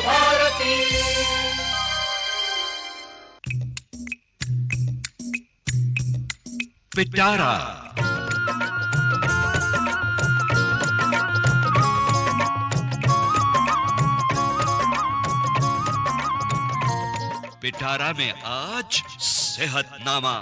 भारती। पिटारा। पिटारा में आज सेहतनामा।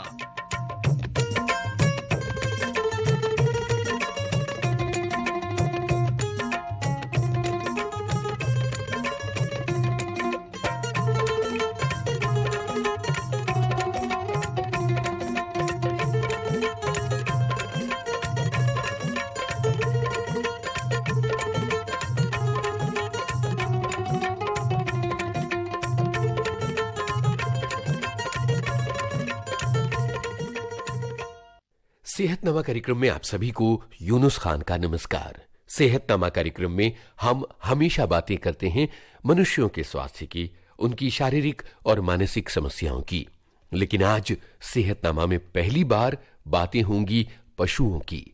सेहतनामा कार्यक्रम में आप सभी को यूनुस खान का नमस्कार। सेहतनामा कार्यक्रम में हम हमेशा बातें करते हैं मनुष्यों के स्वास्थ्य की, उनकी शारीरिक और मानसिक समस्याओं की। लेकिन आज सेहतनामा में पहली बार बातें होंगी पशुओं की।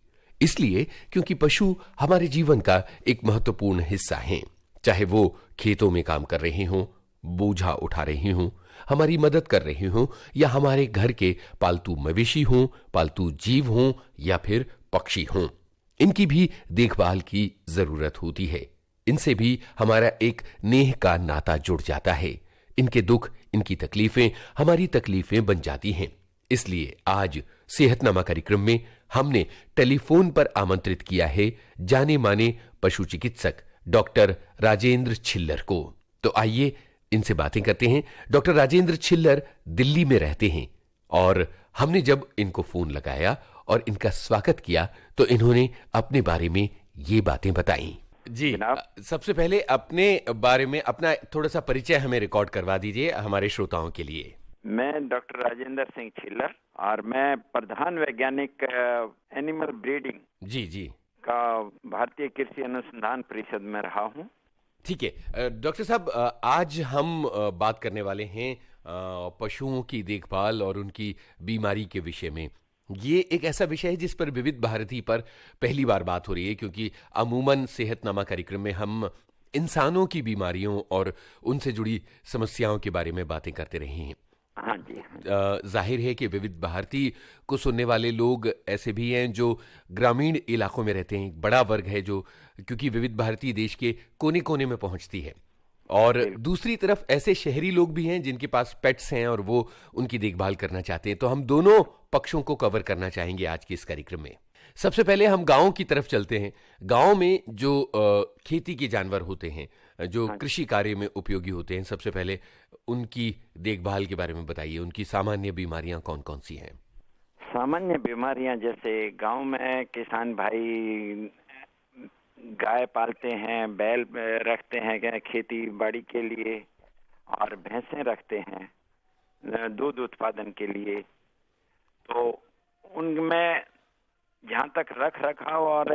इसलिए क्योंकि पशु हमारे जीवन का एक महत्वपूर्ण हिस्सा हैं। चाहे वो खेतों में काम कर रहे हों, बोझा उठा रहे हों, हमारी मदद कर रहे हों, या हमारे घर के पालतू मवेशी हों, पालतू जीव हों, या फिर पक्षी हों, इनकी भी देखभाल की जरूरत होती है। इनसे भी हमारा एक नेह का नाता जुड़ जाता है। इनके दुख, इनकी तकलीफें हमारी तकलीफें बन जाती हैं। इसलिए आज सेहतनामा कार्यक्रम में हमने टेलीफोन पर आमंत्रित किया है जाने माने पशु चिकित्सक डॉक्टर राजेंद्र छिल्लर को। तो आइए इनसे बातें करते हैं। डॉक्टर राजेंद्र छिल्लर दिल्ली में रहते हैं और हमने जब इनको फोन लगाया और इनका स्वागत किया तो इन्होंने अपने बारे में ये बातें बताई। जी, सबसे पहले अपने बारे में अपना थोड़ा सा परिचय हमें रिकॉर्ड करवा दीजिए हमारे श्रोताओं के लिए। मैं डॉक्टर राजेंद्र सिंह छिल्लर और मैं प्रधान वैज्ञानिक एनिमल ब्रीडिंग जी का भारतीय कृषि अनुसंधान परिषद में रहा हूँ। ठीक है डॉक्टर साहब, आज हम बात करने वाले हैं पशुओं की देखभाल और उनकी बीमारी के विषय में। ये एक ऐसा विषय है जिस पर विविध भारती पर पहली बार बात हो रही है, क्योंकि अमूमन सेहतनामा कार्यक्रम में हम इंसानों की बीमारियों और उनसे जुड़ी समस्याओं के बारे में बातें करते रहे हैं। हाँ जी। जाहिर है कि विविध भारती को सुनने वाले लोग ऐसे भी हैं जो ग्रामीण इलाकों में रहते हैं। एक बड़ा वर्ग है जो, क्योंकि विविध भारती देश के कोने कोने में पहुंचती है, और दूसरी तरफ ऐसे शहरी लोग भी हैं जिनके पास पेट्स हैं और वो उनकी देखभाल करना चाहते हैं। तो हम दोनों पक्षों को कवर करना चाहेंगे आज के इस कार्यक्रम में। सबसे पहले हम गांव की तरफ चलते हैं। गांव में जो खेती के जानवर होते हैं, जो कृषि कार्य में उपयोगी होते हैं, सबसे पहले उनकी देखभाल के बारे में बताइए। उनकी सामान्य बीमारियां कौन कौन सी हैं? सामान्य बीमारियां जैसे गांव में किसान भाई गाय पालते हैं, बैल रखते हैं खेती बाड़ी के लिए, और भैंसें रखते हैं दूध उत्पादन के लिए। तो उनमें जहाँ तक रख रखाव और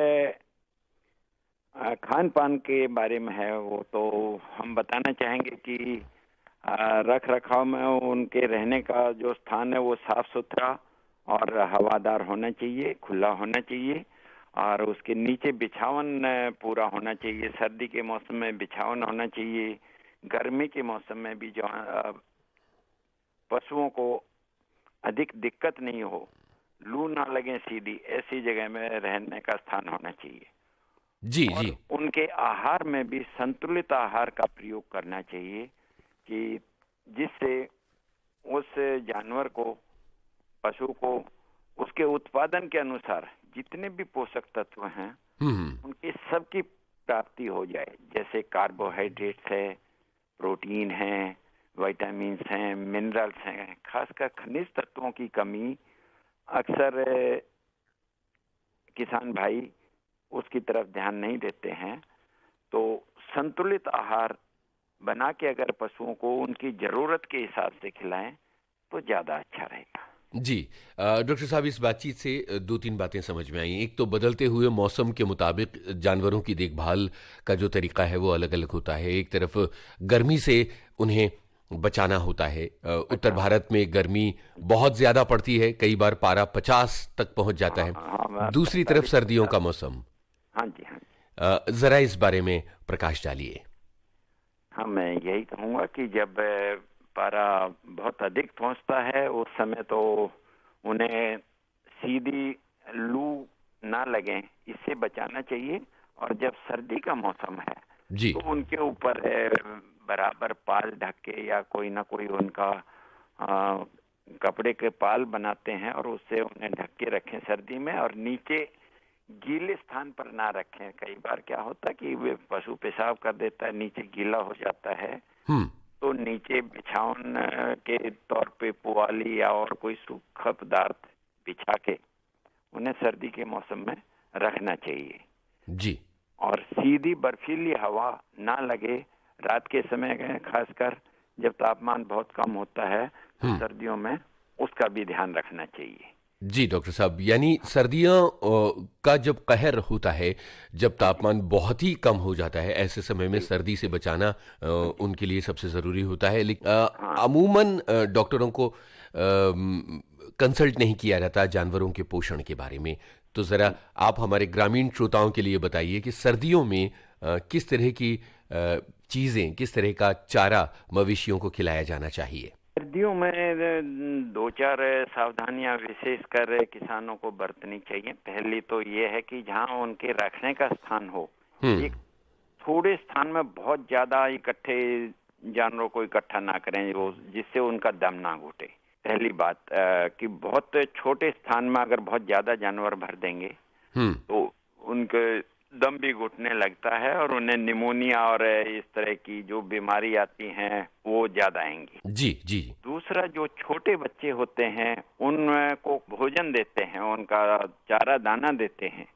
खान पान के बारे में है, वो तो हम बताना चाहेंगे कि रख रखाव में उनके रहने का जो स्थान है वो साफ सुथरा और हवादार होना चाहिए, खुला होना चाहिए, और उसके नीचे बिछावन पूरा होना चाहिए। सर्दी के मौसम में बिछावन होना चाहिए। गर्मी के मौसम में भी जो पशुओं को अधिक दिक्कत नहीं हो, लू ना लगे सीधी, ऐसी जगह में रहने का स्थान होना चाहिए। जी और जी। उनके आहार में भी संतुलित आहार का प्रयोग करना चाहिए, कि जिससे उस जानवर को, पशु को, उसके उत्पादन के अनुसार जितने भी पोषक तत्व हैं उनकी सबकी प्राप्ति हो जाए। जैसे कार्बोहाइड्रेट्स है, प्रोटीन है, विटामिन्स हैं, मिनरल्स हैं। खासकर खनिज तत्वों की कमी अक्सर किसान भाई उसकी तरफ ध्यान नहीं देते हैं। तो संतुलित आहार बना के अगर पशुओं को उनकी जरूरत के हिसाब से खिलाएं तो ज्यादा अच्छा रहेगा। जी डॉक्टर साहब, इस बातचीत से दो तीन बातें समझ में आई। एक तो बदलते हुए मौसम के मुताबिक जानवरों की देखभाल का जो तरीका है वो अलग अलग होता है। एक तरफ गर्मी से उन्हें बचाना होता है। उत्तर भारत में गर्मी बहुत ज्यादा पड़ती है, कई बार पारा 50 तक पहुंच जाता है। दूसरी तरफ सर्दियों का मौसम। हाँ जी, हाँ जी। जरा इस बारे में प्रकाश डालिए। हाँ, मैं यही कहूँगा कि जब पारा बहुत अधिक पहुँचता है उस समय तो उन्हें सीधी लू ना लगे, इससे बचाना चाहिए। और जब सर्दी का मौसम है जी। तो उनके ऊपर बराबर पाल ढक के या कोई ना कोई उनका कपड़े के पाल बनाते हैं और उससे उन्हें ढक के रखें सर्दी में, और नीचे गीले स्थान पर ना रखें। कई बार क्या होता है कि वे पशु पेशाब कर देता है, नीचे गीला हो जाता है, तो नीचे बिछावन के तौर पे पुआली या और कोई सूखा पदार्थ बिछा के उन्हें सर्दी के मौसम में रखना चाहिए जी। और सीधी बर्फीली हवा ना लगे रात के समय, खासकर जब तापमान बहुत कम होता है तो सर्दियों में उसका भी ध्यान रखना चाहिए। जी डॉक्टर साहब, यानी सर्दियां का जब कहर होता है, जब तापमान बहुत ही कम हो जाता है, ऐसे समय में सर्दी से बचाना उनके लिए सबसे ज़रूरी होता है। लेकिन अमूमन डॉक्टरों को कंसल्ट नहीं किया जाता जानवरों के पोषण के बारे में। तो ज़रा आप हमारे ग्रामीण श्रोताओं के लिए बताइए कि सर्दियों में किस तरह की चीज़ें, किस तरह का चारा मवेशियों को खिलाया जाना चाहिए। सर्दियों में 2-4 सावधानियां विशेषकर किसानों को बरतनी चाहिए। पहली तो ये है कि जहां उनके रखने का स्थान हो, एक थोड़े स्थान में बहुत ज्यादा इकट्ठे जानवरों को इकट्ठा ना करें जिससे उनका दम ना घुटे। पहली बात कि बहुत छोटे स्थान में अगर बहुत ज्यादा जानवर भर देंगे तो उनके दम भी घुटने लगता है और उन्हें निमोनिया और इस तरह की जो बीमारी आती हैं वो ज्यादा आएंगी। जी जी। दूसरा, जो छोटे बच्चे होते हैं उनको भोजन देते हैं, उनका चारा दाना देते हैं,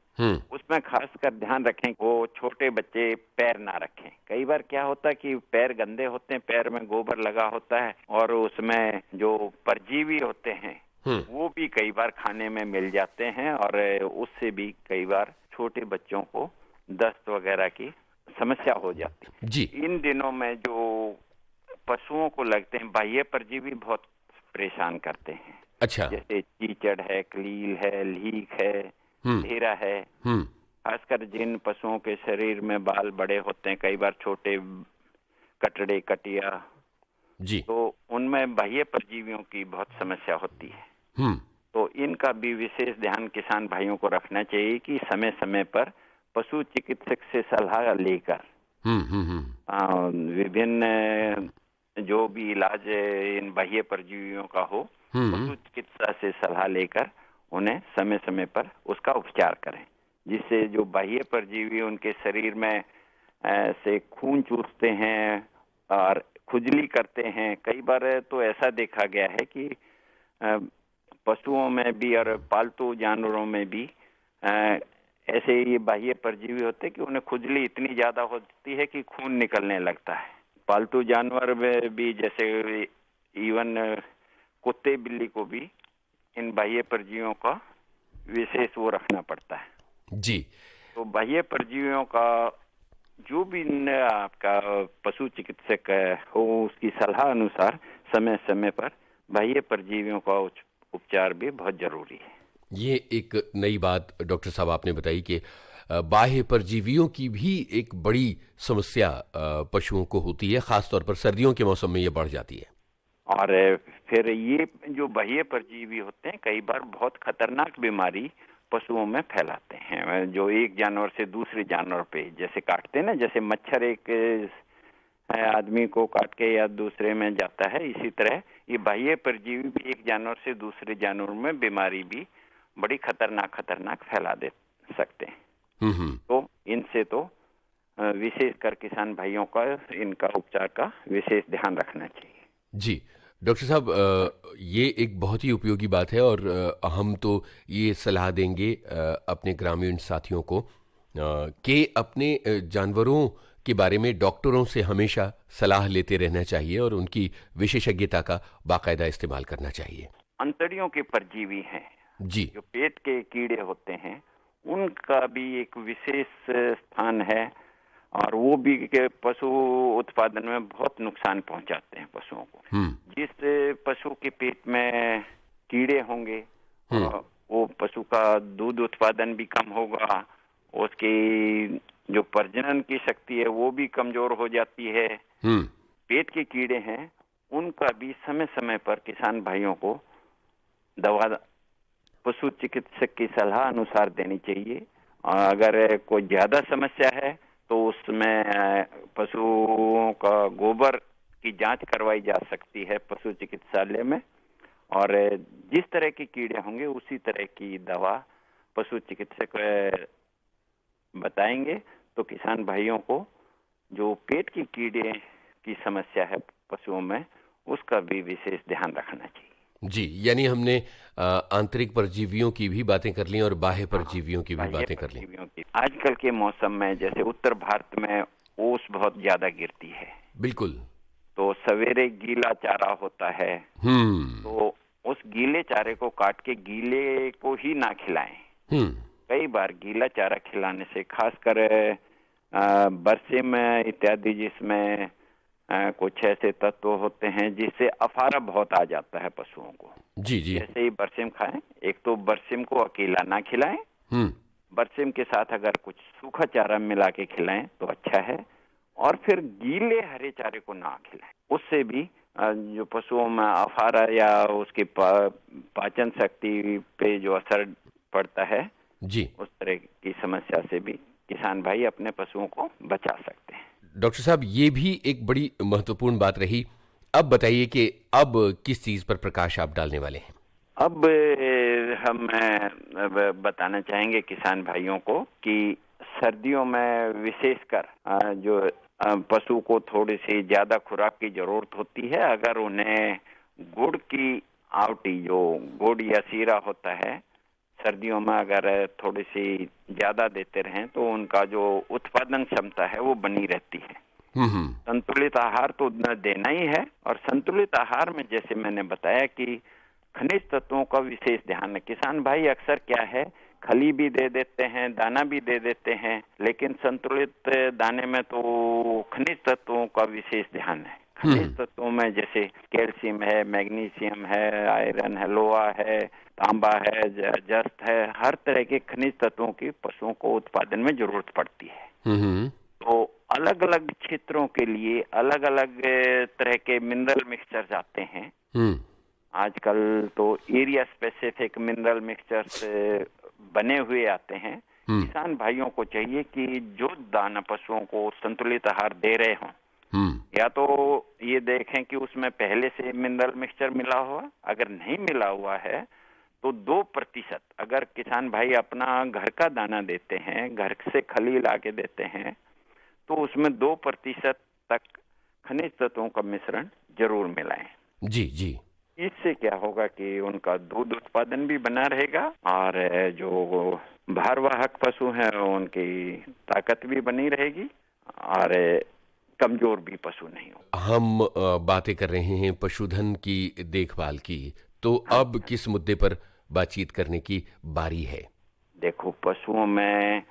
उसमें खासकर ध्यान रखें वो छोटे बच्चे पैर ना रखें। कई बार क्या होता है कि पैर गंदे होते हैं, पैर में गोबर लगा होता है और उसमें जो परजीवी होते हैं वो भी कई बार खाने में मिल जाते हैं और उससे भी कई बार छोटे बच्चों को दस्त वगैरह की समस्या हो जाती है। जी। इन दिनों में जो पशुओं को लगते हैं बाह्य परजीवी बहुत परेशान करते हैं। अच्छा। जैसे कीचड़ है, क्लील है, लीक है, धेरा है। खासकर जिन पशुओं के शरीर में बाल बड़े होते हैं, कई बार छोटे कटड़े, कटिया, जी, तो उनमें बाह्य परजीवियों की बहुत समस्या होती है। तो इनका भी विशेष ध्यान किसान भाइयों को रखना चाहिए कि समय समय पर पशु चिकित्सक से सलाह लेकर विभिन्न जो भी इलाज इन बाह्य परजीवियों का हो, पशु चिकित्सा से सलाह लेकर उन्हें समय समय पर उसका उपचार करें, जिससे जो बाह्य परजीवी उनके शरीर में से खून चूसते हैं और खुजली करते हैं। कई बार तो ऐसा देखा गया है कि पशुओं में भी और पालतू जानवरों में भी ऐसे ये बाह्य परजीवी होते हैं कि उन्हें खुजली इतनी ज्यादा होती है कि खून निकलने लगता है। पालतू जानवर में भी जैसे इवन कुत्ते बिल्ली को भी इन बाह्य परजीवियों का विशेष वो रखना पड़ता है। जी। तो बाह्य परजीवियों का जो भी आपका पशु चिकित्सक हो उसकी सलाह अनुसार समय समय पर बाह्य परजीवियों का उपचार भी बहुत जरूरी है। ये एक नई बात डॉक्टर साहब आपने बताई कि बाह्य परजीवियों की भी एक बड़ी समस्या पशुओं को होती है, खासतौर पर सर्दियों के मौसम में ये बढ़ जाती है। और फिर ये जो बाह्य परजीवी होते हैं कई बार बहुत खतरनाक बीमारी पशुओं में फैलाते हैं, जो एक जानवर से दूसरे जानवर पे जैसे काटते हैं ना, जैसे मच्छर एक आदमी को काट के या दूसरे में जाता है, इसी तरह ये बाह्य परजीवी भी एक जानवर से दूसरे जानवर में बीमारी भी बड़ी खतरनाक फैला दे सकते हैं। तो इनसे तो विशेषकर किसान भाइयों का इनका उपचार का विशेष ध्यान रखना चाहिए। जी डॉक्टर साहब, ये एक बहुत ही उपयोगी बात है और हम तो ये सलाह देंगे अपने ग्रामीण साथियों को कि अपने जानवरों के बारे में डॉक्टरों से हमेशा सलाह लेते रहना चाहिए और उनकी विशेषज्ञता का बाकायदा इस्तेमाल करना चाहिए। अंतड़ियों के परजीवी हैं जी, जो पेट के कीड़े होते हैं, उनका भी एक विशेष स्थान है और वो भी के पशु उत्पादन में बहुत नुकसान पहुंचाते हैं पशुओं को। जिस पशु के पेट में कीड़े होंगे वो पशु का दूध उत्पादन भी कम होगा, उसकी जो प्रजनन की शक्ति है वो भी कमजोर हो जाती है पेट के कीड़े हैं, उनका भी समय समय पर किसान भाइयों को दवा पशु चिकित्सक की सलाह अनुसार देनी चाहिए। और अगर कोई ज्यादा समस्या है तो उसमें पशुओं का गोबर की जांच करवाई जा सकती है पशु चिकित्सालय में, और जिस तरह के कीड़े होंगे उसी तरह की दवा पशु चिकित्सक बताएंगे। तो किसान भाइयों को जो पेट की कीड़े की समस्या है पशुओं में, उसका भी विशेष ध्यान रखना चाहिए। जी, यानी हमने आंतरिक परजीवियों की भी बातें कर ली और बाह्य परजीवियों की भी बातें कर ली। आजकल के मौसम में जैसे उत्तर भारत में ओस बहुत ज्यादा गिरती है, बिल्कुल, तो सवेरे गीला चारा होता है, तो उस गीले चारे को काट के गीले को ही ना खिलाएं। कई बार गीला चारा खिलाने से, खासकर बरसिम इत्यादि जिसमें कुछ ऐसे तत्व होते हैं जिससे अफारा बहुत आ जाता है पशुओं को। जी जी। जैसे ही बरसिम खाएं, एक तो बरसिम को अकेला ना खिलाएं, बरसिम के साथ अगर कुछ सूखा चारा मिला के खिलाएं तो अच्छा है, और फिर गीले हरे चारे को ना खिलाएं। उससे भी जो पशुओं में अफारा या उसकी पाचन शक्ति पे जो असर पड़ता है जी, उस तरह की समस्या से भी किसान भाई अपने पशुओं को बचा सकते हैं। डॉक्टर साहब, ये भी एक बड़ी महत्वपूर्ण बात रही। अब बताइए कि अब किस चीज पर प्रकाश आप डालने वाले हैं? अब हम बताना चाहेंगे किसान भाइयों को कि सर्दियों में विशेषकर जो पशु को थोड़ी सी ज्यादा खुराक की जरूरत होती है। अगर उन्हें गुड़ की आवटी, जो गुड़ या सीरा होता है, सर्दियों में अगर थोड़ी सी ज्यादा देते रहें तो उनका जो उत्पादन क्षमता है वो बनी रहती है। संतुलित आहार तो देना ही है, और संतुलित आहार में जैसे मैंने बताया कि खनिज तत्वों का विशेष ध्यान है। किसान भाई अक्सर क्या है, खली भी दे देते हैं, दाना भी दे देते हैं, लेकिन संतुलित दाने में तो खनिज तत्वों का विशेष ध्यान है। खनिज तत्वों में जैसे कैल्शियम है, मैग्नीशियम है, आयरन है, लोहा है, तांबा है, जस्त है, हर तरह के खनिज तत्वों की पशुओं को उत्पादन में जरूरत पड़ती है। तो अलग अलग क्षेत्रों के लिए अलग अलग तरह के मिनरल मिक्सचर्स आते हैं। आजकल तो एरिया स्पेसिफिक मिनरल मिक्सचर्स बने हुए आते हैं। किसान भाइयों को चाहिए कि जो दाना पशुओं को संतुलित आहार दे रहे हों, या तो ये देखें कि उसमें पहले से मिनरल मिक्सचर मिला हुआ, अगर नहीं मिला हुआ है तो 2%, अगर किसान भाई अपना घर का दाना देते हैं, घर से खली ला के देते हैं, तो उसमें 2% तक खनिज तत्वों का मिश्रण जरूर मिलाएं। जी जी। इससे क्या होगा कि उनका दूध उत्पादन भी बना रहेगा, और जो भारवाहक पशु हैं उनकी ताकत भी बनी रहेगी, और कमजोर भी पशु नहीं हो। हम बातें कर रहे हैं पशुधन की देखभाल की, तो अब किस मुद्दे पर बातचीत करने की बारी है? देखो, पशुओं में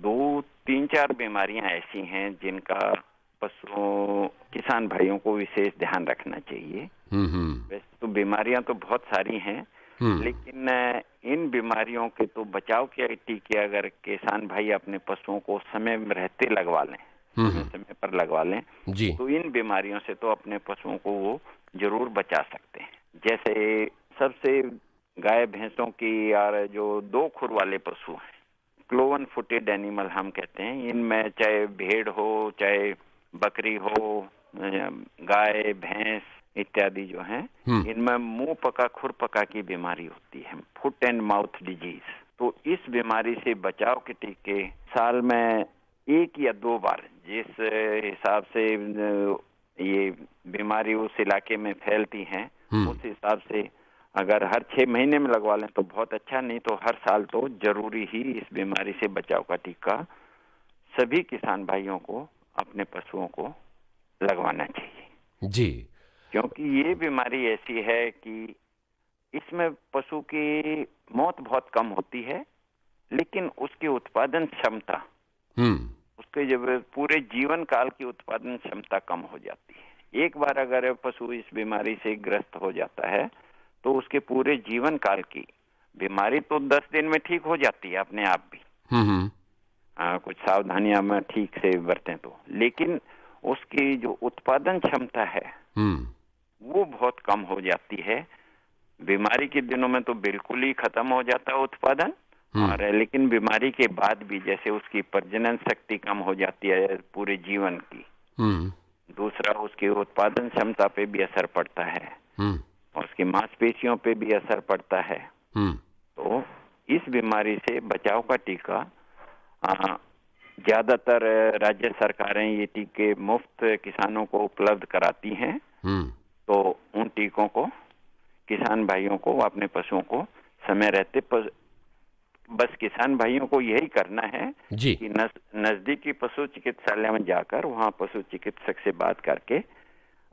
2-3-4 बीमारियां ऐसी हैं जिनका पशुओं किसान भाइयों को विशेष ध्यान रखना चाहिए। वैसे तो बीमारियां तो बहुत सारी हैं, लेकिन इन बीमारियों के तो बचाव के टीके अगर किसान भाई अपने पशुओं को समय में रहते लगवा लें, समय पर लगवा लें, तो इन बीमारियों से तो अपने पशुओं को वो जरूर बचा सकते हैं। जैसे सबसे गाय भैंसों की, और जो 2 खुर वाले पशु हैं, क्लोवन फुटेड एनिमल हम कहते हैं, इनमें चाहे भेड़ हो, चाहे बकरी हो, गाय भैंस इत्यादि जो हैं, इनमें मुंह पका खुर पका की बीमारी होती है, फुट एंड माउथ डिजीज। तो इस बीमारी से बचाव के टीके साल में 1 या 2 बार, जिस हिसाब से ये बीमारी उस इलाके में फैलती है, उस हिसाब से अगर हर 6 महीने में लगवा लें तो बहुत अच्छा, नहीं तो हर साल तो जरूरी ही इस बीमारी से बचाव का टीका सभी किसान भाइयों को अपने पशुओं को लगवाना चाहिए जी। क्योंकि ये बीमारी ऐसी है कि इसमें पशु की मौत बहुत कम होती है, लेकिन उसकी उत्पादन क्षमता, उसके जब पूरे जीवन काल की उत्पादन क्षमता कम हो जाती है। एक बार अगर पशु इस बीमारी से ग्रस्त हो जाता है तो उसके पूरे जीवन काल की बीमारी तो 10 दिन में ठीक हो जाती है अपने आप भी, कुछ सावधानियां में ठीक से बरतें तो, लेकिन उसकी जो उत्पादन क्षमता है वो बहुत कम हो जाती है। बीमारी के दिनों में तो बिल्कुल ही खत्म हो जाता है उत्पादन, और लेकिन बीमारी के बाद भी जैसे उसकी प्रजनन शक्ति कम हो जाती है पूरे जीवन की। दूसरा, उसकी उत्पादन क्षमता पे भी असर पड़ता है और उसकी मांसपेशियों पे भी असर पड़ता है। तो इस बीमारी से बचाव का टीका ज्यादातर राज्य सरकारें ये टीके मुफ्त किसानों को उपलब्ध कराती हैं। तो उन टीकों को किसान भाइयों को, अपने पशुओं को समय रहते बस किसान भाइयों को यही करना है कि नजदीकी पशु चिकित्सालय में जाकर वहाँ पशु चिकित्सक से बात करके,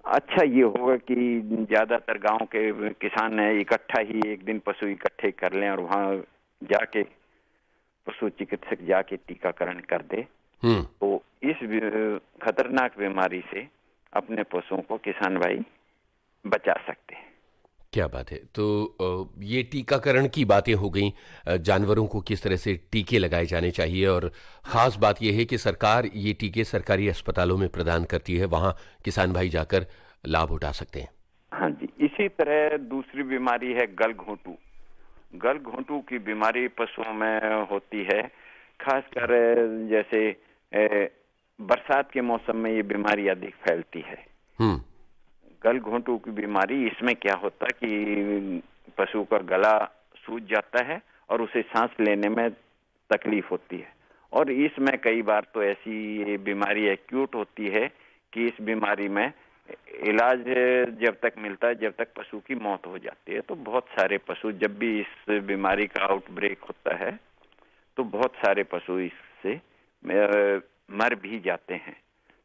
अच्छा ये होगा कि ज्यादातर गांव के किसान इकट्ठा ही एक दिन पशु इकट्ठे कर लें और वहाँ जाके पशु चिकित्सक जाके टीकाकरण कर दे। तो इस खतरनाक बीमारी से अपने पशुओं को किसान भाई बचा सकते हैं। क्या बात है। तो ये टीकाकरण की बातें हो गई, जानवरों को किस तरह से टीके लगाए जाने चाहिए, और ख़ास बात यह है कि सरकार ये टीके सरकारी अस्पतालों में प्रदान करती है, वहाँ किसान भाई जाकर लाभ उठा सकते हैं। हाँ जी। इसी तरह दूसरी बीमारी है गलघोंटू। गलघोंटू की बीमारी पशुओं में होती है, खासकर जैसे बरसात के मौसम में ये बीमारी अधिक फैलती है। गलघोंटू की बीमारी, इसमें क्या होता है कि पशु का गला सूज जाता है और उसे सांस लेने में तकलीफ होती है, और इसमें कई बार तो ऐसी बीमारी एक्यूट होती है कि इस बीमारी में इलाज जब तक मिलता है जब तक पशु की मौत हो जाती है। तो बहुत सारे पशु, जब भी इस बीमारी का आउटब्रेक होता है तो बहुत सारे पशु इससे मर भी जाते हैं।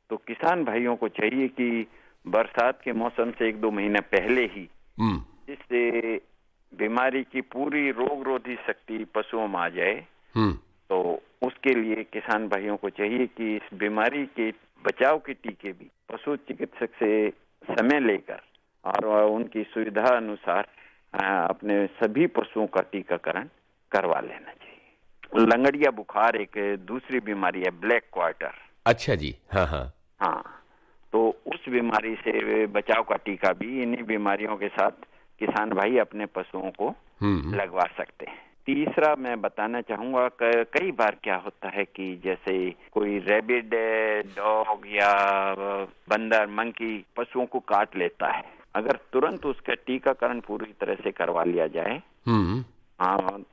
तो किसान भाइयों को चाहिए कि बरसात के मौसम से 1-2 महीने पहले ही इससे बीमारी की पूरी रोगरोधी शक्ति पशुओं में आ जाए, तो उसके लिए किसान भाइयों को चाहिए कि इस बीमारी के बचाव के टीके भी पशु चिकित्सक से समय लेकर और उनकी सुविधा अनुसार अपने सभी पशुओं का टीकाकरण करवा लेना चाहिए। लंगड़िया बुखार एक दूसरी बीमारी है, ब्लैक क्वार्टर। अच्छा जी। हाँ। तो उस बीमारी से बचाव का टीका भी इन्हीं बीमारियों के साथ किसान भाई अपने पशुओं को लगवा सकते हैं। तीसरा मैं बताना चाहूंगा, कई बार क्या होता है कि जैसे कोई रैबिड डॉग या बंदर, मंकी पशुओं को काट लेता है, अगर तुरंत उसका टीकाकरण पूरी तरह से करवा लिया जाए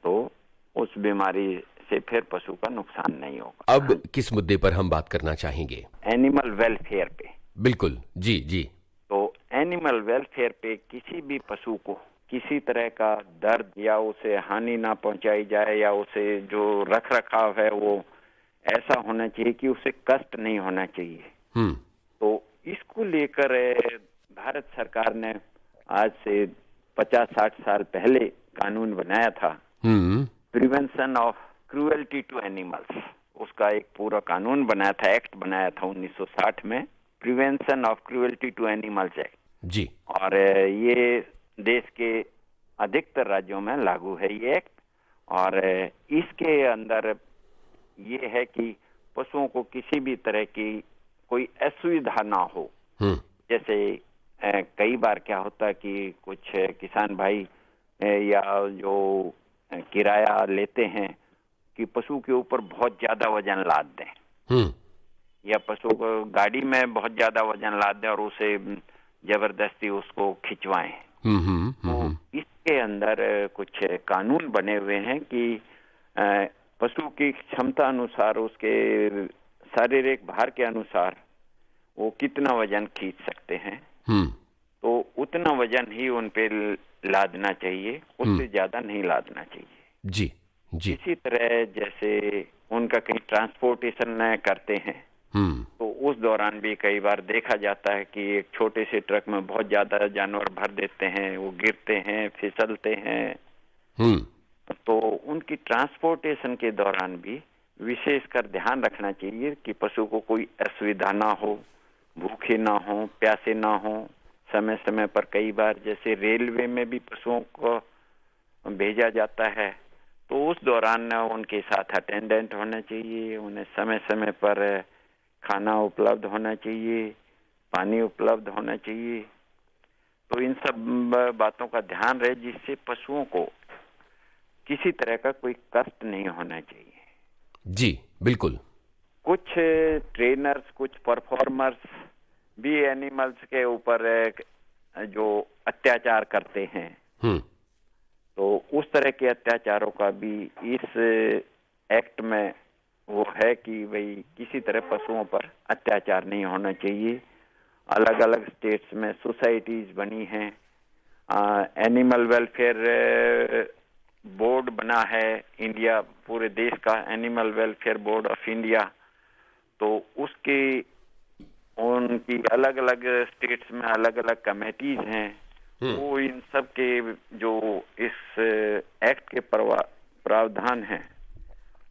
तो उस बीमारी से फिर पशु का नुकसान नहीं होगा। अब किस मुद्दे पर हम बात करना चाहेंगे? एनिमल वेलफेयर पे। बिल्कुल जी जी। तो एनिमल वेलफेयर पे किसी भी पशु को किसी तरह का दर्द या उसे हानि ना पहुंचाई जाए, या उसे जो रख रखाव है वो ऐसा होना चाहिए कि उसे कष्ट नहीं होना चाहिए। तो इसको लेकर भारत सरकार ने आज से 50-60 साल पहले कानून बनाया था, prevention of cruelty to animals. उसका एक पूरा कानून बनाया था, एक्ट बनाया था 1960 में, prevention of cruelty to animals act जी। और ये देश के अधिकतर राज्यों में लागू है ये एक्ट। और इसके अंदर ये है कि पशुओं को किसी भी तरह की कोई असुविधा ना हो। जैसे कई बार क्या होता है कि कुछ किसान भाई या जो किराया लेते हैं कि पशु के ऊपर बहुत ज्यादा वजन लाद दें, या पशु को गाड़ी में बहुत ज्यादा वजन लाद दें और उसे जबरदस्ती उसको खिंचवाएं। तो इसके अंदर कुछ कानून बने हुए हैं कि पशु की क्षमता अनुसार, उसके शारीरिक भार के अनुसार वो कितना वजन खींच सकते हैं, तो उतना वजन ही उन पे लादना चाहिए, उससे ज्यादा नहीं लादना चाहिए। जी जी। इसी तरह जैसे उनका कहीं ट्रांसपोर्टेशन करते हैं तो उस दौरान भी कई बार देखा जाता है कि एक छोटे से ट्रक में बहुत ज्यादा जानवर भर देते हैं, वो गिरते हैं, फिसलते हैं। तो उनकी ट्रांसपोर्टेशन के दौरान भी विशेषकर ध्यान रखना चाहिए कि पशु को कोई असुविधा ना हो, भूखे ना हो, प्यासे ना हो। समय समय पर कई बार जैसे रेलवे में भी पशुओं को भेजा जाता है, तो उस दौरान उनके साथ अटेंडेंट होना चाहिए, उन्हें समय समय पर खाना उपलब्ध होना चाहिए, पानी उपलब्ध होना चाहिए। तो इन सब बातों का ध्यान रहे जिससे पशुओं को किसी तरह का कोई कष्ट नहीं होना चाहिए। जी बिल्कुल। कुछ ट्रेनर्स, कुछ परफॉर्मर्स भी एनिमल्स के ऊपर जो अत्याचार करते हैं, तो उस तरह के अत्याचारों का भी इस एक्ट में वो है कि भाई किसी तरह पशुओं पर अत्याचार नहीं होना चाहिए। अलग अलग स्टेट्स में सोसाइटीज बनी हैं, एनिमल वेलफेयर बोर्ड बना है इंडिया, पूरे देश का animal welfare board of India. तो उसकी उनकी अलग अलग स्टेट्स में अलग अलग कमेटीज हैं, वो इन सब के जो इस एक्ट के प्रावधान हैं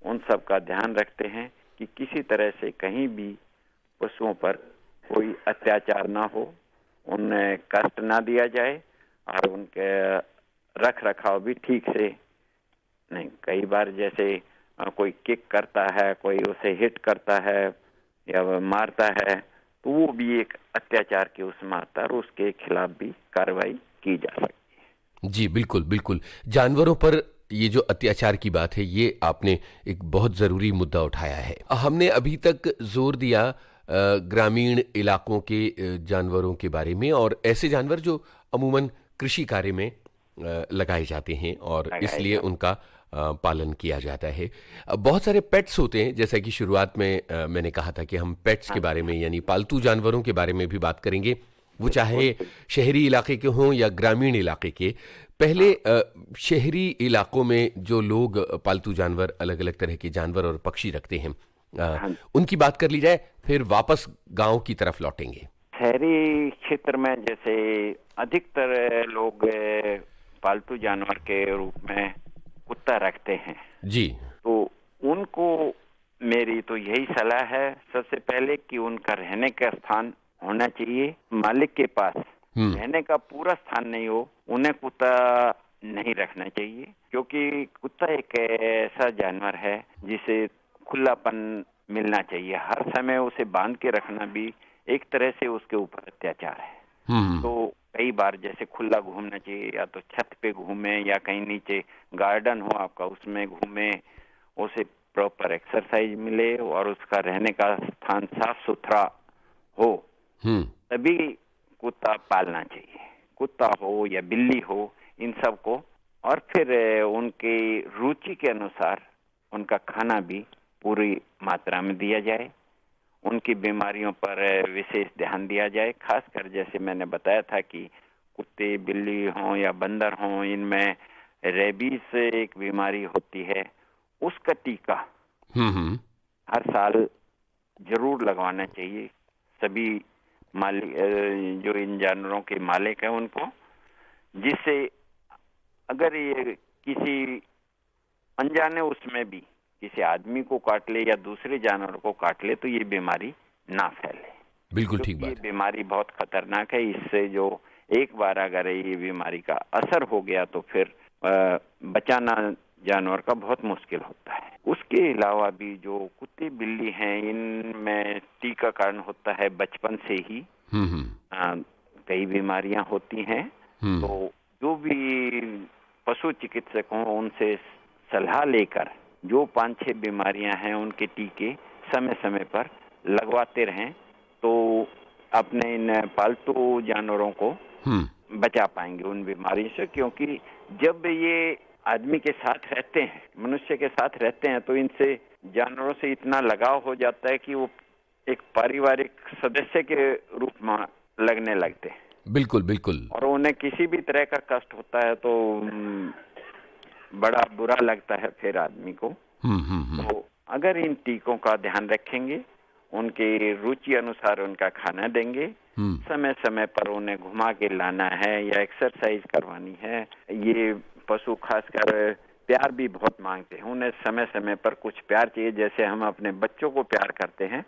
उन सब का ध्यान रखते हैं कि किसी तरह से कहीं भी पशुओं पर कोई अत्याचार ना हो, उन्हें कष्ट ना दिया जाए और उनके रख रखाव भी ठीक से नहीं। कई बार जैसे कोई किक करता है, कोई उसे हिट करता है या मारता है, तो वो भी एक अत्याचार की उसमें आता है और उसके खिलाफ भी कार्रवाई की जा सकती है। जी बिल्कुल बिल्कुल। जानवरों पर ये जो अत्याचार की बात है, ये आपने एक बहुत जरूरी मुद्दा उठाया है। हमने अभी तक जोर दिया ग्रामीण इलाकों के जानवरों के बारे में, और ऐसे जानवर जो अमूमन कृषि कार्य में लगाए जाते हैं और इसलिए उनका पालन किया जाता है। बहुत सारे पेट्स होते हैं, जैसा कि शुरुआत में मैंने कहा था कि हम पेट्स के बारे में यानी पालतू जानवरों के बारे में भी बात करेंगे, वो चाहे शहरी इलाके के हों या ग्रामीण इलाके के। पहले शहरी इलाकों में जो लोग पालतू जानवर, अलग अलग तरह के जानवर और पक्षी रखते हैं, उनकी बात कर ली जाए, फिर वापस गांव की तरफ लौटेंगे। शहरी क्षेत्र में जैसे अधिकतर लोग पालतू जानवर के रूप में कुत्ता रखते हैं जी, तो उनको मेरी तो यही सलाह है सबसे पहले कि उनका रहने का स्थान होना चाहिए मालिक के पास। रहने का पूरा स्थान नहीं हो, उन्हें कुत्ता नहीं रखना चाहिए, क्योंकि कुत्ता एक ऐसा जानवर है जिसे खुलापन मिलना चाहिए। हर समय उसे बांध के रखना भी एक तरह से उसके ऊपर अत्याचार है। तो कई बार जैसे खुला घूमना चाहिए, या तो छत पे घूमे या कहीं नीचे गार्डन हो आपका उसमें घूमे, उसे प्रॉपर एक्सरसाइज मिले और उसका रहने का स्थान साफ सुथरा हो, तभी कुत्ता पालना चाहिए। कुत्ता हो या बिल्ली हो, इन सब को, और फिर उनकी रुचि के अनुसार उनका खाना भी पूरी मात्रा में दिया जाए। उनकी बीमारियों पर विशेष ध्यान दिया जाए, खासकर जैसे मैंने बताया था कि कुत्ते बिल्ली हों या बंदर हों, इनमें रेबीज एक बीमारी होती है, उसका टीका हर साल जरूर लगवाना चाहिए सभी मालिक जो इन जानवरों के मालिक हैं उनको, जिससे अगर ये किसी अनजाने उसमें भी किसी आदमी को काट ले या दूसरे जानवर को काट ले तो ये बीमारी ना फैले। बिल्कुल ठीक बात। ये बीमारी बहुत खतरनाक है, इससे जो एक बार अगर ये बीमारी का असर हो गया तो फिर बचाना जानवर का बहुत मुश्किल होता है। उसके अलावा भी जो कुत्ते बिल्ली हैं, इनमें टीकाकरण होता है बचपन से ही। कई बीमारियां होती हैं, तो जो भी पशु चिकित्सक हों उनसे सलाह लेकर जो 5-6 बीमारियां हैं उनके टीके समय समय पर लगवाते रहें, तो अपने इन पालतू जानवरों को बचा पाएंगे उन बीमारियों से। क्योंकि जब ये आदमी के साथ रहते हैं, मनुष्य के साथ रहते हैं, तो इनसे जानवरों से इतना लगाव हो जाता है कि वो एक पारिवारिक सदस्य के रूप में लगने लगते हैं। बिल्कुल बिल्कुल। और उन्हें किसी भी तरह का कष्ट होता है तो बड़ा बुरा लगता है फिर आदमी को। तो अगर इन टीकों का ध्यान रखेंगे, उनके रुचि अनुसार उनका खाना देंगे, समय समय पर उन्हें घुमा के लाना है या एक्सरसाइज करवानी है। ये पशु खासकर प्यार भी बहुत मांगते हैं, उन्हें समय समय पर कुछ प्यार चाहिए, जैसे हम अपने बच्चों को प्यार करते हैं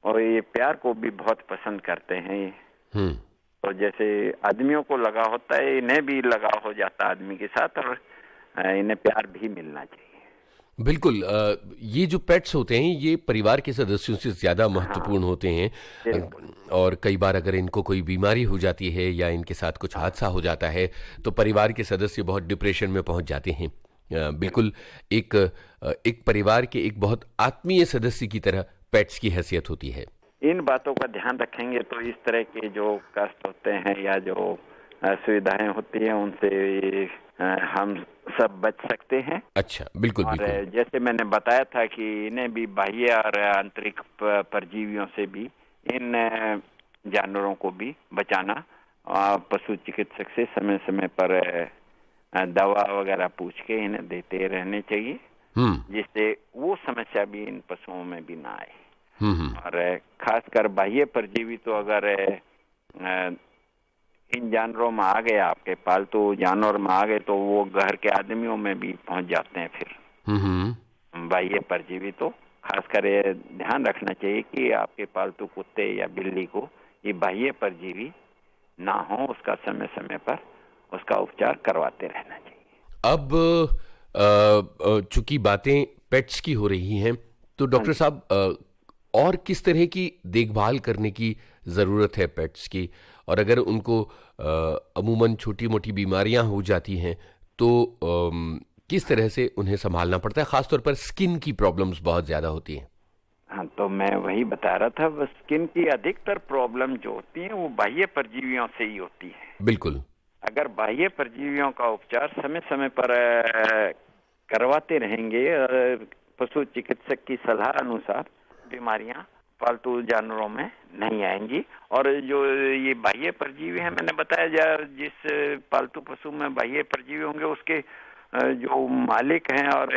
और ये प्यार को भी बहुत पसंद करते हैं। तो जैसे आदमियों को लगाव होता है, इन्हें भी लगाव हो जाता है आदमी के साथ और इन्हें प्यार भी मिलना चाहिए। बिल्कुल। ये जो पेट्स होते हैं ये परिवार के सदस्यों से ज़्यादा महत्वपूर्ण होते हैं। बिल्कुल। और कई बार अगर इनको कोई बीमारी हो जाती है या इनके साथ कुछ हादसा हो जाता है तो परिवार के सदस्य बहुत डिप्रेशन में पहुंच जाते हैं। बिल्कुल एक परिवार के एक बहुत आत्मीय सदस्य की तरह पेट्स की हैसियत होती है। इन बातों का ध्यान रखेंगे तो इस तरह के जो कष्ट होते हैं या जो सुविधाएं होती हैं उनसे हम सब बच सकते हैं। अच्छा, बिल्कुल और बिल्कुल। जैसे मैंने बताया था कि इन्हें भी बाह्य और आंतरिक परजीवियों से भी इन जानवरों को भी बचाना पशु चिकित्सक से समय समय पर दवा वगैरह पूछ के इन्हें देते रहने चाहिए, जिससे वो समस्या भी इन पशुओं में भी ना आए। और खासकर बाह्य परजीवी तो अगर इन जानवरों में आ गए, आपके पालतू जानवर में आ गए, तो वो घर के आदमियों में भी पहुंच जाते हैं। फिर बाह्य परजीवी तो खासकर ये ध्यान रखना चाहिए कि आपके पालतू कुत्ते या बिल्ली को ये बाह्य परजीवी ना हो, उसका समय समय पर उसका उपचार करवाते रहना चाहिए। अब चूंकि बातें पेट्स की हो रही हैं तो डॉक्टर साहब और किस तरह की देखभाल करने की ज़रूरत है पेट्स की, और अगर उनको अमूमन छोटी मोटी बीमारियां हो जाती हैं तो किस तरह से उन्हें संभालना पड़ता है? खासतौर पर स्किन की प्रॉब्लम्स बहुत ज़्यादा होती हैं। हाँ, तो मैं वही बता रहा था, बस स्किन की अधिकतर प्रॉब्लम जो होती है वो बाह्य परजीवियों से ही होती है। बिल्कुल। अगर बाह्य परजीवियों का उपचार समय समय पर करवाते रहेंगे और पशु चिकित्सक की सलाह अनुसार बीमारियां पालतू जानवरों में नहीं आएंगी। और जो ये बाह्य परजीवी है, मैंने बताया जिस पालतू पशु में बाह्य परजीवी होंगे उसके जो मालिक हैं और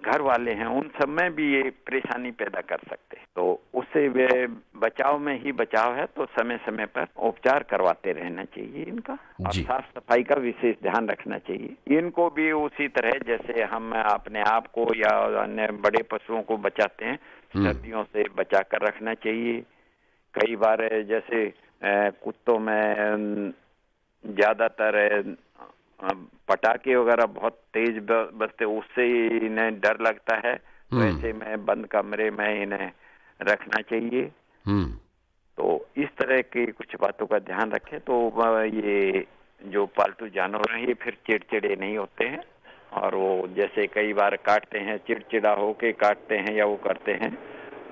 घर वाले हैं उन सब में भी ये परेशानी पैदा कर सकते हैं। तो उससे वे बचाव में ही बचाव है, तो समय समय पर उपचार करवाते रहना चाहिए इनका, और साफ सफाई का विशेष ध्यान रखना चाहिए। इनको भी उसी तरह जैसे हम अपने आप को या अन्य बड़े पशुओं को बचाते हैं, सर्दियों से बचा कर रखना चाहिए। कई बार जैसे कुत्तों में ज्यादातर पटाखे वगैरह बहुत तेज बजते, उससे इन्हें डर लगता है, तो ऐसे में बंद कमरे में इन्हें रखना चाहिए। तो इस तरह की कुछ बातों का ध्यान रखें तो ये जो पालतू जानवर हैं ये फिर चिड़चिड़े नहीं होते हैं, और वो जैसे कई बार काटते हैं, चिड़चिड़ा होके काटते हैं या वो करते हैं,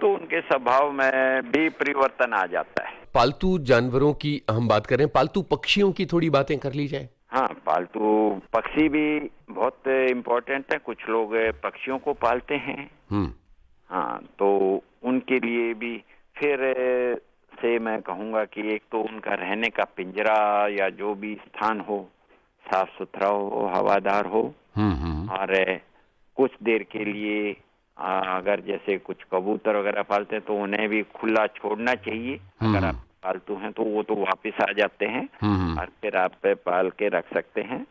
तो उनके स्वभाव में भी परिवर्तन आ जाता है। पालतू जानवरों की हम बात कर रहे हैं, पालतू पक्षियों की थोड़ी बातें कर ली जाए। हाँ, पालतू पक्षी भी बहुत इम्पोर्टेंट है। कुछ लोग पक्षियों को पालते हैं। हाँ, तो उनके लिए भी फिर से मैं कहूँगा कि एक तो उनका रहने का पिंजरा या जो भी स्थान हो साफ सुथरा हो, हवादार हो, और कुछ देर के लिए अगर जैसे कुछ कबूतर वगैरह पालते हैं तो उन्हें भी खुला छोड़ना चाहिए। अगर आप पालतू हैं तो वो तो वापस आ जाते हैं और फिर आप पाल के रख सकते हैं।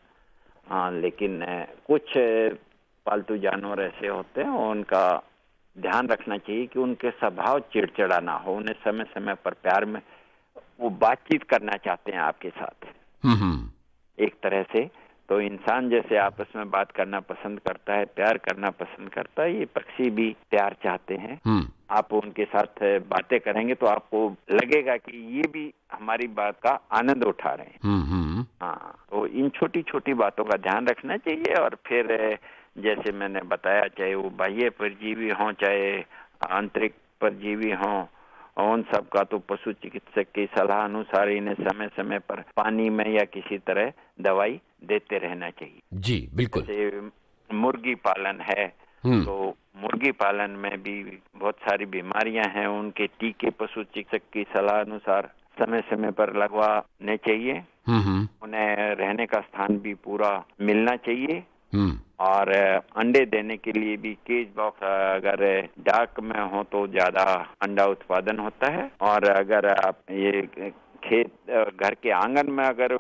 हाँ, लेकिन कुछ पालतू जानवर ऐसे होते हैं उनका ध्यान रखना चाहिए कि उनके स्वभाव चिड़चिड़ा ना हो, उन्हें समय समय पर प्यार में वो बातचीत करना चाहते हैं आपके साथ एक तरह से। तो इंसान जैसे आपस में बात करना पसंद करता है, प्यार करना पसंद करता है, ये पक्षी भी प्यार चाहते हैं। आप उनके साथ बातें करेंगे तो आपको लगेगा कि ये भी हमारी बात का आनंद उठा रहे हैं। हाँ, तो इन छोटी छोटी बातों का ध्यान रखना चाहिए। और फिर जैसे मैंने बताया, चाहे वो बाह्य परजीवी हों चाहे आंतरिक परजीवी हों, उन सब का तो पशु चिकित्सक की सलाह अनुसार इन्हें समय समय पर पानी में या किसी तरह दवाई देते रहना चाहिए। जी बिल्कुल। जैसे मुर्गी पालन है तो मुर्गी पालन में भी बहुत सारी बीमारियां हैं, उनके टीके पशु चिकित्सक की सलाह अनुसार समय समय पर लगवाने चाहिए। उन्हें रहने का स्थान भी पूरा मिलना चाहिए। और अंडे देने के लिए भी केज बॉक्स अगर डाक में हो तो ज्यादा अंडा उत्पादन होता है। और अगर आप ये खेत घर के आंगन में अगर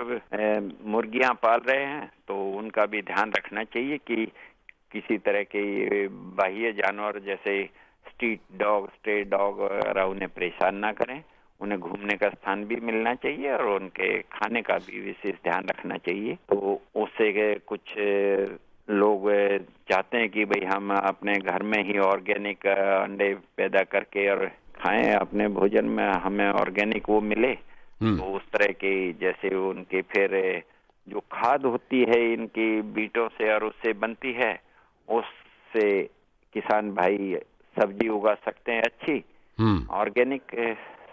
मुर्गियां पाल रहे हैं तो उनका भी ध्यान रखना चाहिए कि किसी तरह के बाह्य जानवर जैसे स्ट्रीट डॉग, स्ट्रे डॉग वगैरह उन्हें परेशान ना करें। उन्हें घूमने का स्थान भी मिलना चाहिए और उनके खाने का भी विशेष ध्यान रखना चाहिए। तो उससे कुछ लोग चाहते हैं कि भाई हम अपने घर में ही ऑर्गेनिक अंडे पैदा करके और खाएं, अपने भोजन में हमें ऑर्गेनिक वो मिले, तो उस तरह की जैसे उनकी फिर जो खाद होती है इनकी बीटों से और उससे बनती है, उससे किसान भाई सब्जी उगा सकते हैं अच्छी। ऑर्गेनिक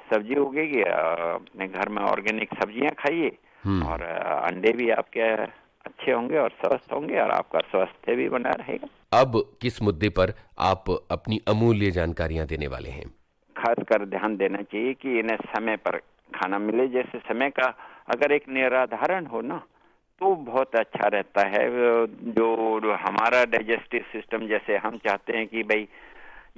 सब्जी उगेगी, अपने घर में ऑर्गेनिक सब्जियां खाइए और अंडे भी आपके अच्छे होंगे और स्वस्थ होंगे और आपका स्वास्थ्य भी बना रहेगा। अब किस मुद्दे पर आप अपनी अमूल्य जानकारियां देने वाले हैं? खासकर ध्यान देना चाहिए कि इन्हें समय पर खाना मिले। जैसे समय का अगर एक निर्धारण हो ना तो बहुत अच्छा रहता है। जो हमारा डाइजेस्टिव सिस्टम, जैसे हम चाहते हैं कि भाई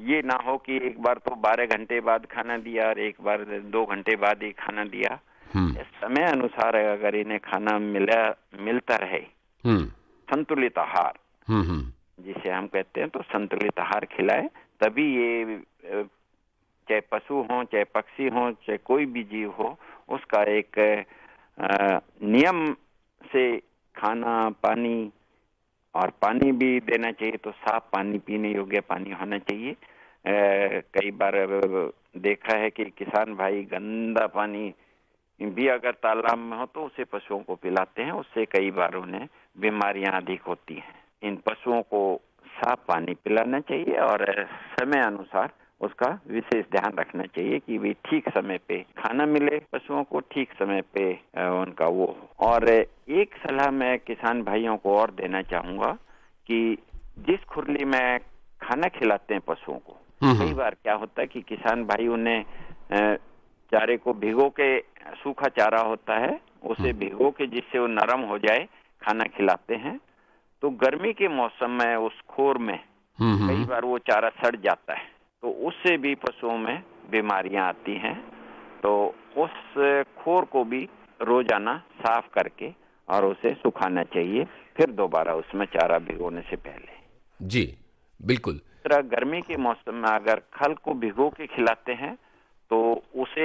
ये ना हो कि एक बार तो 12 घंटे बाद खाना दिया और एक बार 2 घंटे बाद ही खाना दिया। समय अनुसार अगर इन्हें खाना मिलता रहे, संतुलित आहार जिसे हम कहते हैं, तो संतुलित आहार खिलाए, तभी ये चाहे पशु हो, चाहे पक्षी हो, चाहे कोई भी जीव हो, उसका एक नियम से खाना पानी, और पानी भी देना चाहिए तो साफ पानी, पीने योग्य पानी होना चाहिए। कई बार देखा है कि किसान भाई गंदा पानी भी अगर तालाब में हो तो उसे पशुओं को पिलाते हैं, उससे कई बार उन्हें बीमारियां अधिक होती हैं। इन पशुओं को साफ पानी पिलाना चाहिए और समय अनुसार उसका विशेष ध्यान रखना चाहिए कि भी ठीक समय पे खाना मिले पशुओं को, ठीक समय पे उनका वो हो। और एक सलाह मैं किसान भाइयों को और देना चाहूंगा कि जिस खुरली में खाना खिलाते हैं पशुओं को, कई बार क्या होता है कि किसान भाई उन्हें चारे को भिगो के, सूखा चारा होता है उसे भिगो के जिससे वो नरम हो जाए खाना खिलाते हैं, तो गर्मी के मौसम में उस खोर में कई बार वो चारा सड़ जाता है, तो उससे भी पशुओं में बीमारियां आती हैं। तो उस खोर को भी रोजाना साफ करके और उसे सुखाना चाहिए, फिर दोबारा उसमें चारा भिगोने से पहले। जी बिल्कुल। गर्मी के मौसम में अगर खल को भिगो के खिलाते हैं तो उसे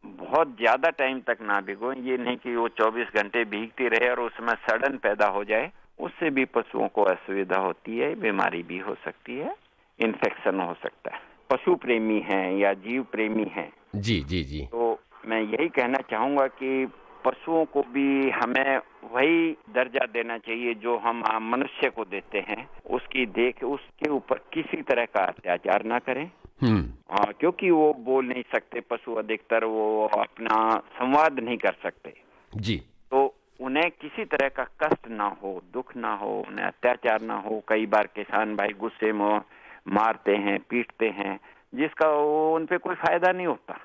बहुत ज्यादा टाइम तक ना भिगो, ये नहीं कि वो 24 घंटे भीगती रहे और उसमें सड़न पैदा हो जाए, उससे भी पशुओं को असुविधा होती है, बीमारी भी हो सकती है, इन्फेक्शन हो सकता है। पशु प्रेमी हैं या जीव प्रेमी हैं, जी जी जी, तो मैं यही कहना चाहूंगा कि पशुओं को भी हमें वही दर्जा देना चाहिए जो हम मनुष्य को देते हैं। उसके ऊपर किसी तरह का अत्याचार ना करें। क्योंकि वो बोल नहीं सकते पशु, अधिकतर वो अपना संवाद नहीं कर सकते जी, तो उन्हें किसी तरह का कष्ट ना हो, दुख ना हो, उन्हें अत्याचार ना हो। कई बार किसान भाई गुस्से में मारते हैं, पीटते हैं, जिसका उन पे कोई फायदा नहीं होता।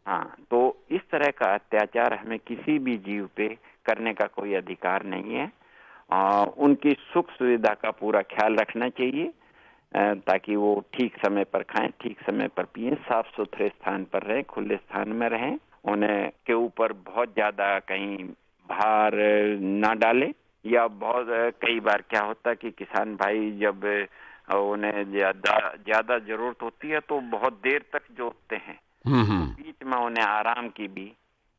हाँ, तो इस तरह का अत्याचार हमें किसी भी जीव पे करने का कोई अधिकार नहीं है। उनकी सुख सुविधा का पूरा ख्याल रखना चाहिए ताकि वो ठीक समय पर खाएं, ठीक समय पर पिएं, साफ सुथरे स्थान पर रहें, खुले स्थान में रहें। उन्हें के ऊपर बहुत ज्यादा कहीं भार ना डालें, या बहुत कई बार क्या होता है कि किसान भाई जब उन्हें ज्यादा जरूरत होती है तो बहुत देर तक जोतते हैं, तो बीच में उन्हें आराम की भी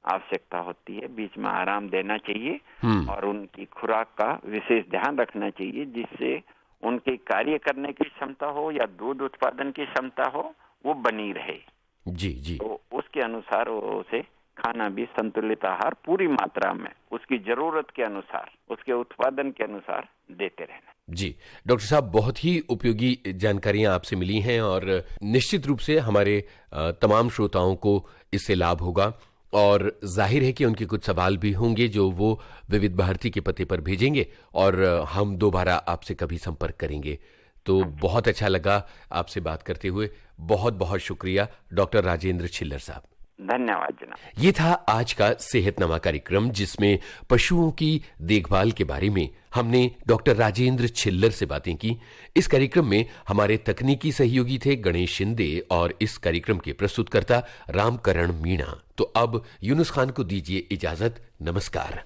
आवश्यकता होती है, बीच में आराम देना चाहिए और उनकी खुराक का विशेष ध्यान रखना चाहिए, जिससे उनके कार्य करने की क्षमता हो या दूध उत्पादन की क्षमता हो वो बनी रहे। जी जी, तो उसके अनुसार उसे खाना भी संतुलित आहार पूरी मात्रा में उसकी जरूरत के अनुसार, उसके उत्पादन के अनुसार देते रहना। जी डॉक्टर साहब, बहुत ही उपयोगी जानकारियां आपसे मिली हैं और निश्चित रूप से हमारे तमाम श्रोताओं को इससे लाभ होगा, और जाहिर है कि उनके कुछ सवाल भी होंगे जो वो विविध भारती के पते पर भेजेंगे और हम दोबारा आपसे कभी संपर्क करेंगे। तो बहुत अच्छा लगा आपसे बात करते हुए। बहुत बहुत शुक्रिया डॉक्टर राजेंद्र छिल्लर साहब। धन्यवाद जनाब। ये था आज का सेहतनामा कार्यक्रम, जिसमें पशुओं की देखभाल के बारे में हमने डॉक्टर राजेंद्र छिल्लर से बातें की। इस कार्यक्रम में हमारे तकनीकी सहयोगी थे गणेश शिंदे और इस कार्यक्रम के प्रस्तुतकर्ता रामकरण मीणा। तो अब यूनुस खान को दीजिए इजाजत। नमस्कार।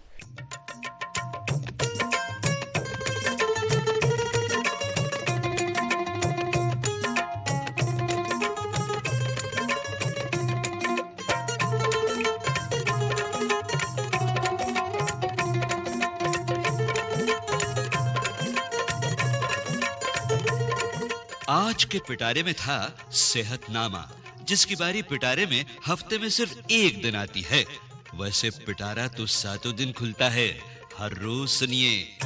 आज के पिटारे में था सेहतनामा, जिसकी बारी पिटारे में हफ्ते में सिर्फ एक दिन आती है। वैसे पिटारा तो सातों दिन खुलता है। हर रोज सुनिए।